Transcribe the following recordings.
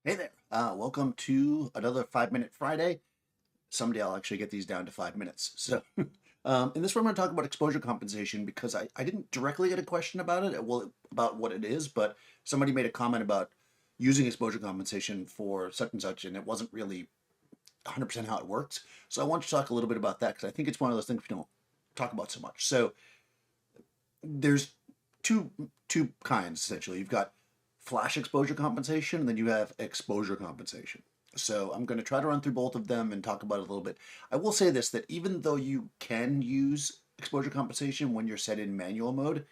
Hey there. Welcome to another 5 Minute Friday. Someday I'll actually get these down to 5 minutes. In this one, I'm going to talk about exposure compensation because I didn't directly get a question about it, well, about what it is, but somebody made a comment about using exposure compensation for such and such, and it wasn't really 100% how it works. So I want to talk a little bit about that because I think it's one of those things we don't talk about so much. So there's two kinds essentially. You've got flash exposure compensation, and then you have exposure compensation. So I'm going to try to run through both of them and talk about it a little bit. I will say this, that even though you can use exposure compensation when you're set in manual mode,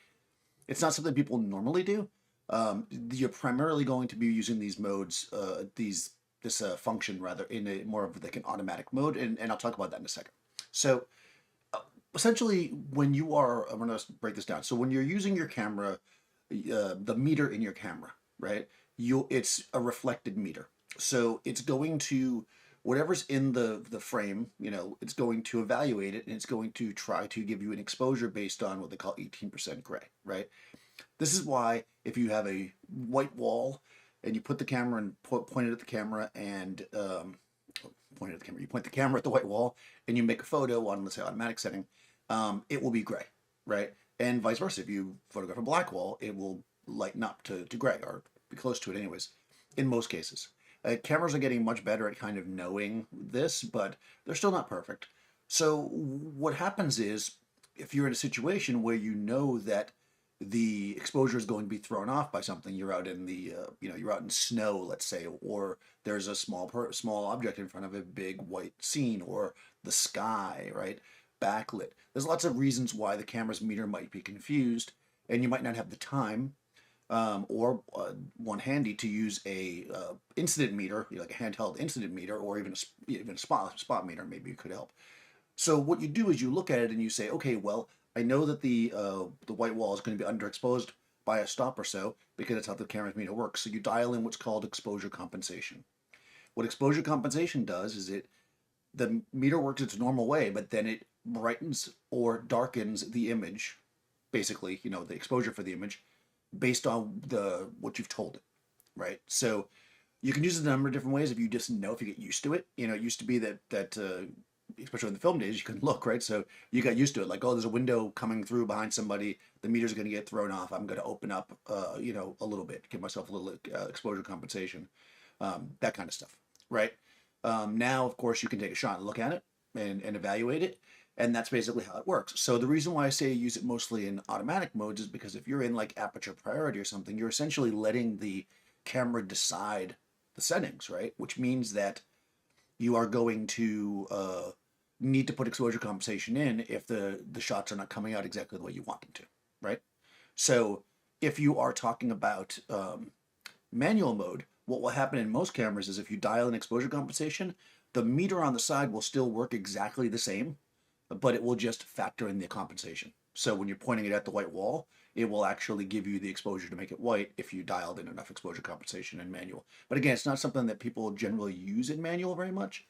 it's not something people normally do. You're primarily going to be using these modes, this function rather, in a more of like an automatic mode, and I'll talk about that in a second. So essentially, when you are, I'm going to break this down. So when you're using your camera, the meter in your camera, right? It's a reflected meter, so it's going to whatever's in the frame. It's going to evaluate it, and it's going to try to give you an exposure based on what they call 18% gray, right? This is why if you have a white wall and you put the camera and point it at the camera and you point the camera at the white wall and you make a photo on, let's say, automatic setting, it will be gray, right? And vice versa. If you photograph a black wall, it will lighten up to gray or be close to it, anyways, in most cases. Cameras are getting much better at kind of knowing this, but they're still not perfect. So, what happens is if you're in a situation where you know that the exposure is going to be thrown off by something, you're out in you're out in snow, let's say, or there's a small object in front of a big white scene, or the sky, right? Backlit. There's lots of reasons why the camera's meter might be confused, and you might not have the time or one handy to use a incident meter, like a handheld incident meter, or even a spot meter. Maybe it could help. So what you do is you look at it and you say, okay, well, I know that the white wall is going to be underexposed by a stop or so because that's how the camera's meter works. So you dial in what's called exposure compensation. What exposure compensation does is the meter works its normal way, but then it brightens or darkens the image, basically, the exposure for the image, based on the what you've told it, right? So you can use it a number of different ways if you just know, if you get used to it. It used to be that especially in the film days, you couldn't look, right? So you got used to it, like, oh, there's a window coming through behind somebody, the meter's going to get thrown off. I'm going to open up, a little bit, give myself a little exposure compensation, that kind of stuff, right? Now, of course, you can take a shot and look at it and evaluate it, and that's basically how it works. So the reason why I say use it mostly in automatic modes is because if you're in like aperture priority or something, you're essentially letting the camera decide the settings, right? Which means that you are going to need to put exposure compensation in if the shots are not coming out exactly the way you want them to, right? So if you are talking about manual mode, what will happen in most cameras is if you dial in exposure compensation, the meter on the side will still work exactly the same, but it will just factor in the compensation. So when you're pointing it at the white wall, it will actually give you the exposure to make it white if you dialed in enough exposure compensation in manual. But again, it's not something that people generally use in manual very much.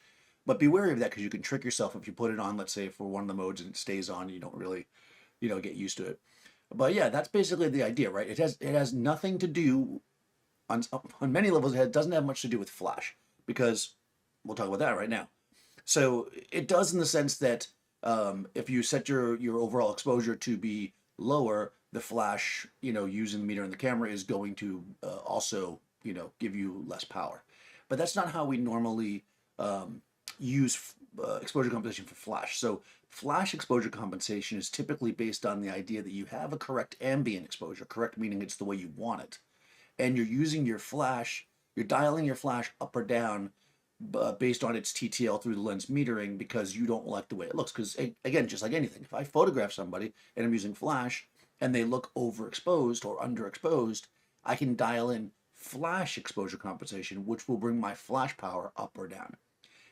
But be wary of that because you can trick yourself if you put it on, let's say, for one of the modes and it stays on, you don't really, get used to it. But yeah, that's basically the idea, right? It has nothing to do on many levels. It doesn't have much to do with flash because we'll talk about that right now. So it does in the sense that if you set your overall exposure to be lower, the flash, using the meter in the camera is going to also, give you less power. But that's not how we normally use exposure compensation for flash. So flash exposure compensation is typically based on the idea that you have a correct ambient exposure, correct meaning it's the way you want it, and you're using your flash, you're dialing your flash up or down based on its TTL through the lens metering because you don't like the way it looks. Because again, just like anything, if I photograph somebody and I'm using flash and they look overexposed or underexposed, I can dial in flash exposure compensation, which will bring my flash power up or down.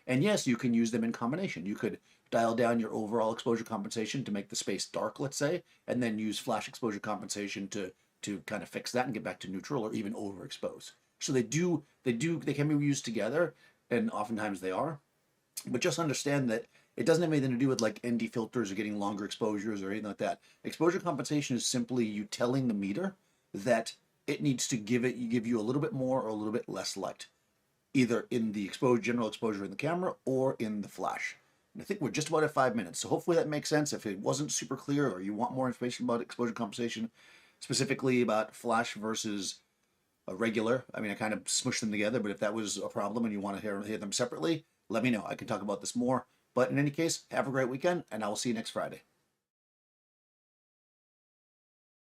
And yes, you can use them in combination. You could dial down your overall exposure compensation to make the space dark, let's say, and then use flash exposure compensation to kind of fix that and get back to neutral or even overexpose. So they can be used together, and oftentimes they are. But just understand that it doesn't have anything to do with like ND filters or getting longer exposures or anything like that. Exposure compensation is simply you telling the meter that it needs to give you a little bit more or a little bit less light. either in the general exposure in the camera or in the flash. And I think we're just about at 5 minutes. So hopefully that makes sense. If it wasn't super clear or you want more information about exposure compensation, specifically about flash versus a regular, I mean, I kind of smushed them together, but if that was a problem and you want to hear them separately, let me know. I can talk about this more. But in any case, have a great weekend, and I will see you next Friday.